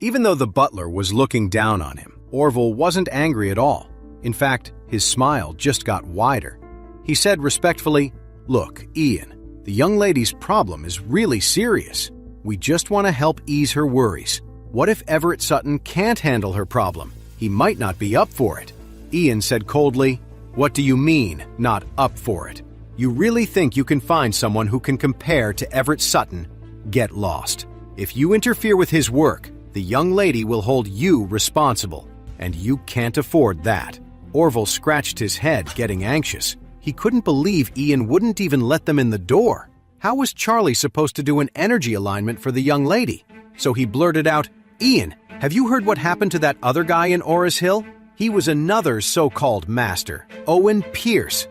Even though the butler was looking down on him, Orville wasn't angry at all. In fact, his smile just got wider. He said respectfully, "Look, Ian, the young lady's problem is really serious. We just want to help ease her worries. What if Everett Sutton can't handle her problem? He might not be up for it." Ian said coldly, "What do you mean, not up for it? You really think you can find someone who can compare to Everett Sutton? Get lost. If you interfere with his work, the young lady will hold you responsible, and you can't afford that." Orville scratched his head, getting anxious. He couldn't believe Ian wouldn't even let them in the door. How was Charlie supposed to do an energy alignment for the young lady? So he blurted out, "Ian, have you heard what happened to that other guy in Orris Hill? He was another so-called master, Owen Pierce.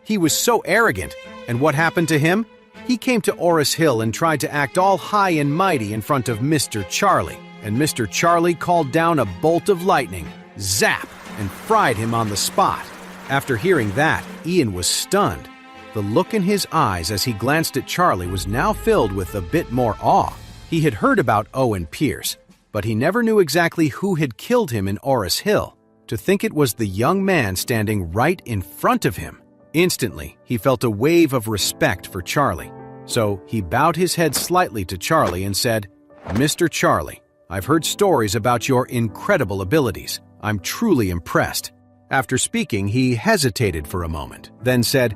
He was so arrogant. And what happened to him? He came to Orris Hill and tried to act all high and mighty in front of Mr. Charlie. And Mr. Charlie called down a bolt of lightning, zap, and fried him on the spot." After hearing that, Ian was stunned. The look in his eyes as he glanced at Charlie was now filled with a bit more awe. He had heard about Owen Pierce, but he never knew exactly who had killed him in Orris Hill. To think it was the young man standing right in front of him. Instantly, he felt a wave of respect for Charlie. So he bowed his head slightly to Charlie and said, "Mr. Charlie, I've heard stories about your incredible abilities. I'm truly impressed." After speaking, he hesitated for a moment, then said,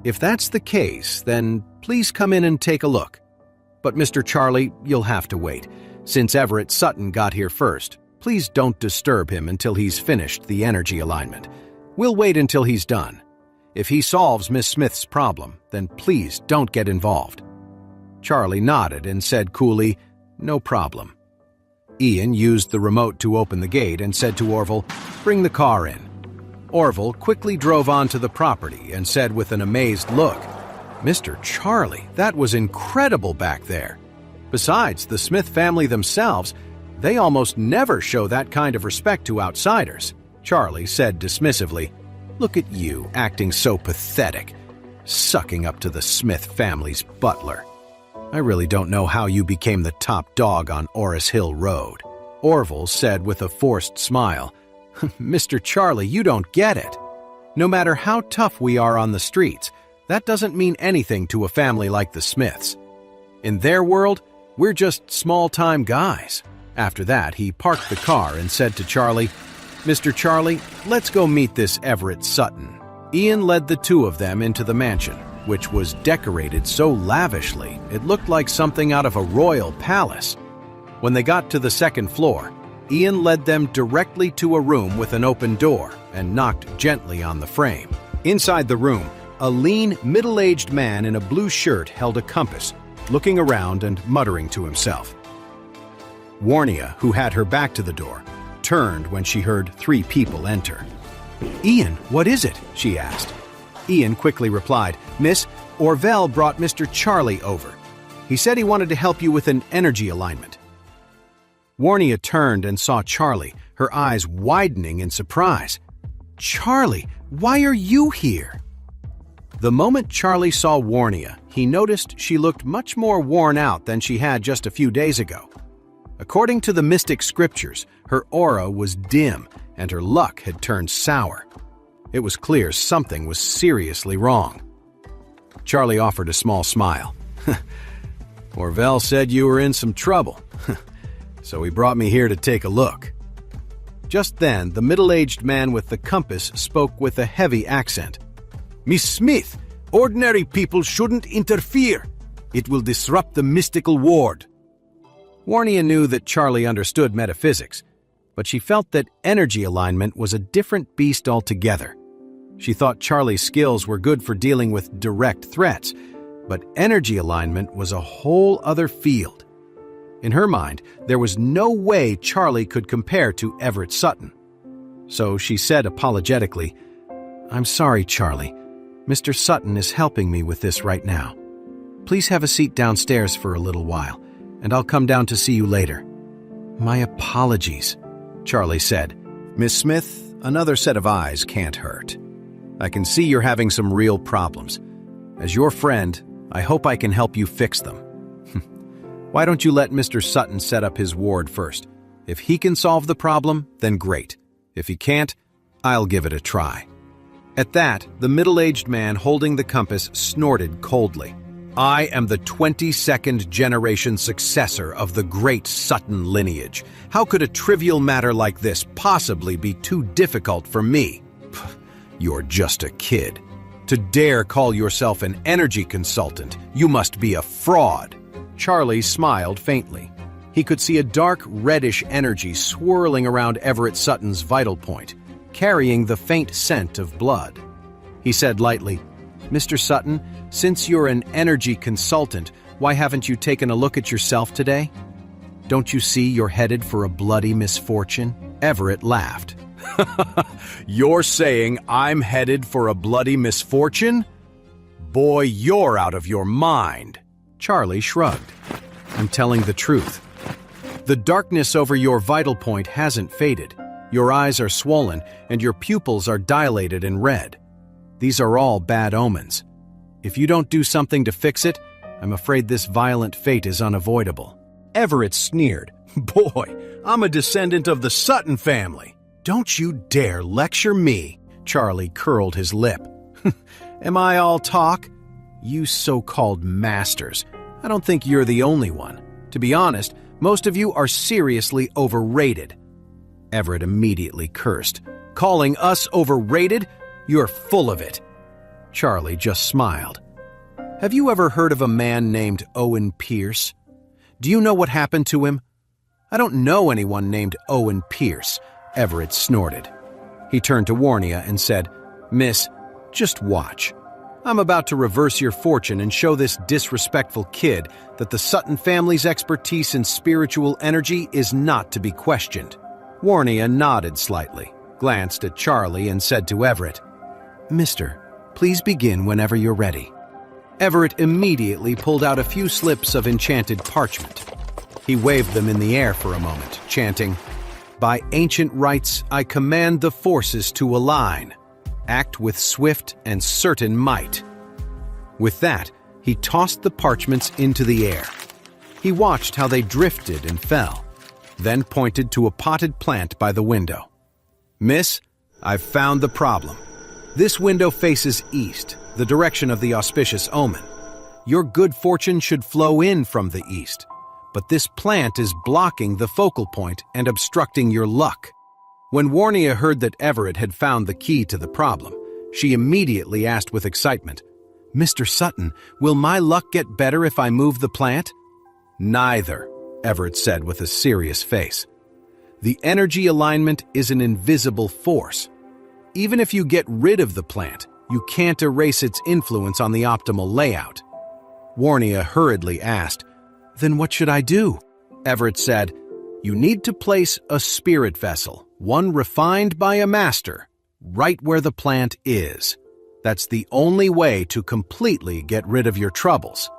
"If that's the case, then please come in and take a look. But Mr. Charlie, you'll have to wait. Since Everett Sutton got here first, please don't disturb him until he's finished the energy alignment. We'll wait until he's done. If he solves Miss Smith's problem, then please don't get involved." Charlie nodded and said coolly, "No problem." Ian used the remote to open the gate and said to Orville, "Bring the car in." Orville quickly drove onto the property and said with an amazed look, "Mr. Charlie, that was incredible back there. Besides, the Smith family themselves, they almost never show that kind of respect to outsiders." Charlie said dismissively, "Look at you, acting so pathetic, sucking up to the Smith family's butler. I really don't know how you became the top dog on Orris Hill Road." Orville said with a forced smile, "Mr. Charlie, you don't get it. No matter how tough we are on the streets, that doesn't mean anything to a family like the Smiths. In their world, we're just small-time guys." After that, he parked the car and said to Charlie, "Mr. Charlie, let's go meet this Everett Sutton." Ian led the two of them into the mansion, which was decorated so lavishly it looked like something out of a royal palace. When they got to the second floor, Ian led them directly to a room with an open door and knocked gently on the frame. Inside the room, a lean, middle-aged man in a blue shirt held a compass, looking around and muttering to himself. Waria, who had her back to the door, turned when she heard 3 people enter. "Ian, what is it?" she asked. Ian quickly replied, "Miss, Orville brought Mr. Charlie over. He said he wanted to help you with an energy alignment." Waria turned and saw Charlie, her eyes widening in surprise. "Charlie, why are you here?" The moment Charlie saw Waria, he noticed she looked much more worn out than she had just a few days ago. According to the mystic scriptures, her aura was dim and her luck had turned sour. It was clear something was seriously wrong. Charlie offered a small smile. "Orville said you were in some trouble, so he brought me here to take a look." Just then, the middle-aged man with the compass spoke with a heavy accent. "Miss Smith, ordinary people shouldn't interfere. It will disrupt the mystical ward." Waria knew that Charlie understood metaphysics, but she felt that energy alignment was a different beast altogether. She thought Charlie's skills were good for dealing with direct threats, but energy alignment was a whole other field. In her mind, there was no way Charlie could compare to Everett Sutton. So she said apologetically, "I'm sorry, Charlie. Mr. Sutton is helping me with this right now. Please have a seat downstairs for a little while, and I'll come down to see you later." "My apologies," Charlie said. "Miss Smith, another set of eyes can't hurt. I can see you're having some real problems. As your friend, I hope I can help you fix them. Why don't you let Mr. Sutton set up his ward first? If he can solve the problem, then great. If he can't, I'll give it a try." At that, the middle-aged man holding the compass snorted coldly. "I am the 22nd generation successor of the great Sutton lineage. How could a trivial matter like this possibly be too difficult for me? You're just a kid. To dare call yourself an energy consultant, you must be a fraud." Charlie smiled faintly. He could see a dark, reddish energy swirling around Everett Sutton's vital point, carrying the faint scent of blood. He said lightly, "Mr. Sutton, since you're an energy consultant, why haven't you taken a look at yourself today? Don't you see you're headed for a bloody misfortune?" Everett laughed. "You're saying I'm headed for a bloody misfortune? Boy, you're out of your mind." Charlie shrugged. "I'm telling the truth. The darkness over your vital point hasn't faded. Your eyes are swollen and your pupils are dilated and red. These are all bad omens. If you don't do something to fix it, I'm afraid this violent fate is unavoidable." Everett sneered. "Boy, I'm a descendant of the Sutton family. Don't you dare lecture me." Charlie curled his lip. "Am I all talk? You so-called masters. I don't think you're the only one. To be honest, most of you are seriously overrated." Everett immediately cursed. "Calling us overrated? You're full of it." Charlie just smiled. "Have you ever heard of a man named Owen Pierce? Do you know what happened to him?" "I don't know anyone named Owen Pierce," Everett snorted. He turned to Waria and said, "Miss, just watch. I'm about to reverse your fortune and show this disrespectful kid that the Sutton family's expertise in spiritual energy is not to be questioned." Waria nodded slightly, glanced at Charlie, and said to Everett, "Mister, please begin whenever you're ready." Everett immediately pulled out a few slips of enchanted parchment. He waved them in the air for a moment, chanting, "By ancient rites, I command the forces to align. Act with swift and certain might." With that, he tossed the parchments into the air. He watched how they drifted and fell, then pointed to a potted plant by the window. "Miss, I've found the problem. This window faces east, the direction of the auspicious omen. Your good fortune should flow in from the east, but this plant is blocking the focal point and obstructing your luck." When Waria heard that Everett had found the key to the problem, she immediately asked with excitement, "Mr. Sutton, will my luck get better if I move the plant?" "Neither," Everett said with a serious face. "The energy alignment is an invisible force. Even if you get rid of the plant, you can't erase its influence on the optimal layout." Waria hurriedly asked, "Then what should I do?" Everett said, "You need to place a spirit vessel, one refined by a master, right where the plant is. That's the only way to completely get rid of your troubles.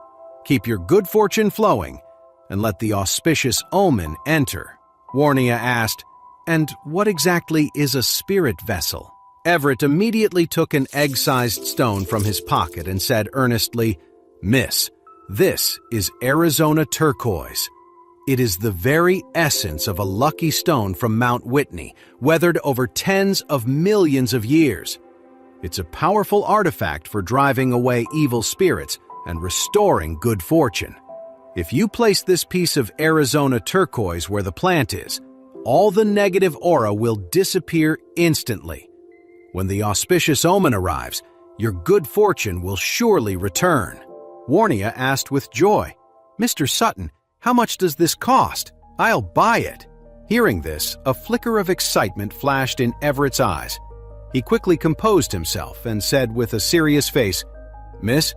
Keep your good fortune flowing, and let the auspicious omen enter." Waria asked, "And what exactly is a spirit vessel?" Everett immediately took an egg-sized stone from his pocket and said earnestly, "Miss, this is Arizona turquoise. It is the very essence of a lucky stone from Mount Whitney, weathered over tens of millions of years. It's a powerful artifact for driving away evil spirits and restoring good fortune. If you place this piece of Arizona turquoise where the plant is, all the negative aura will disappear instantly. When the auspicious omen arrives, your good fortune will surely return." Waria asked with joy, "Mr. Sutton, how much does this cost? I'll buy it." Hearing this, a flicker of excitement flashed in Everett's eyes. He quickly composed himself and said with a serious face, "Miss,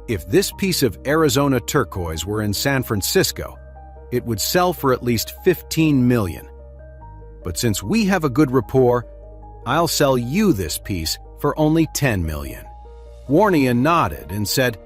if this piece of Arizona turquoise were in San Francisco, it would sell for at least $15 million. But since we have a good rapport, I'll sell you this piece for only $10 million. Waria nodded and said,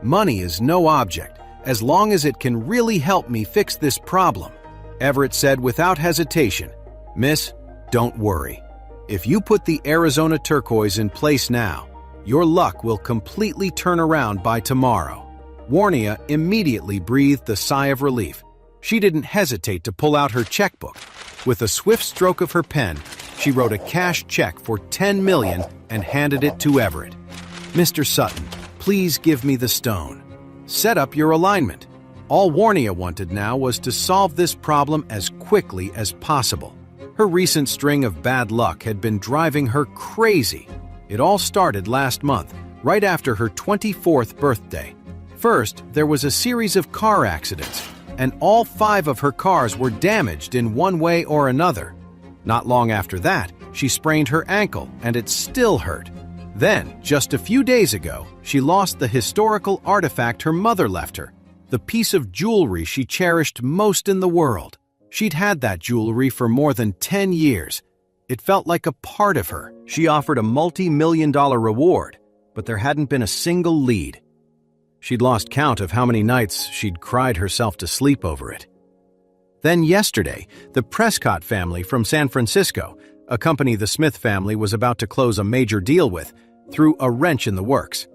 "Money is no object, as long as it can really help me fix this problem." Everett said without hesitation, "Miss, don't worry. If you put the Arizona turquoise in place now, your luck will completely turn around by tomorrow." Waria immediately breathed a sigh of relief. She didn't hesitate to pull out her checkbook With a swift stroke of her pen, she wrote a cash check for $10 million and handed it to Everett. "Mr. Sutton, please give me the stone. Set up your alignment." All Waria wanted now was to solve this problem as quickly as possible. Her recent string of bad luck had been driving her crazy. It all started last month, right after her 24th birthday. First, there was a series of car accidents, and all 5 of her cars were damaged in one way or another. Not long after that, she sprained her ankle, and it still hurt. Then, just a few days ago, she lost the historical artifact her mother left her, the piece of jewelry she cherished most in the world. She'd had that jewelry for more than 10 years. It felt like a part of her. She offered a multi-million-dollar reward, but there hadn't been a single lead. She'd lost count of how many nights she'd cried herself to sleep over it. Then yesterday, the Prescott family from San Francisco, a company the Smith family was about to close a major deal with, threw a wrench in the works.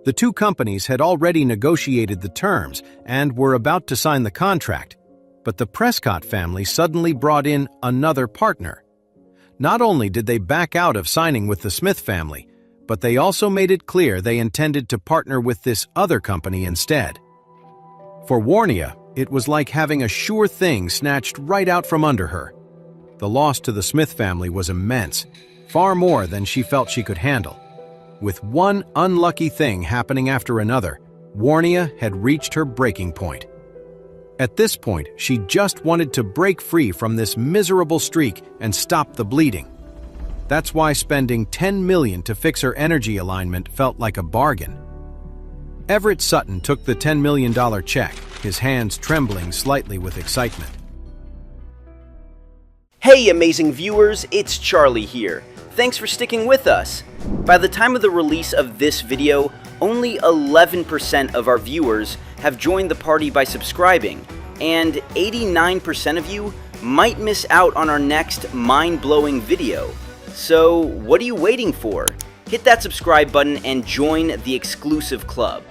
The 2 companies had already negotiated the terms and were about to sign the contract, but the Prescott family suddenly brought in another partner. Not only did they back out of signing with the Smith family, but they also made it clear they intended to partner with this other company instead. For Waria, it was like having a sure thing snatched right out from under her. The loss to the Smith family was immense, far more than she felt she could handle. With one unlucky thing happening after another, Waria had reached her breaking point. At this point, she just wanted to break free from this miserable streak and stop the bleeding. That's why spending $10 million to fix her energy alignment felt like a bargain. Everett Sutton took the $10 million check, his hands trembling slightly with excitement. Hey amazing viewers, it's Charlie here. Thanks for sticking with us. By the time of the release of this video, only 11% of our viewers have joined the party by subscribing, and 89% of you might miss out on our next mind-blowing video. So what are you waiting for? Hit that subscribe button and join the exclusive club.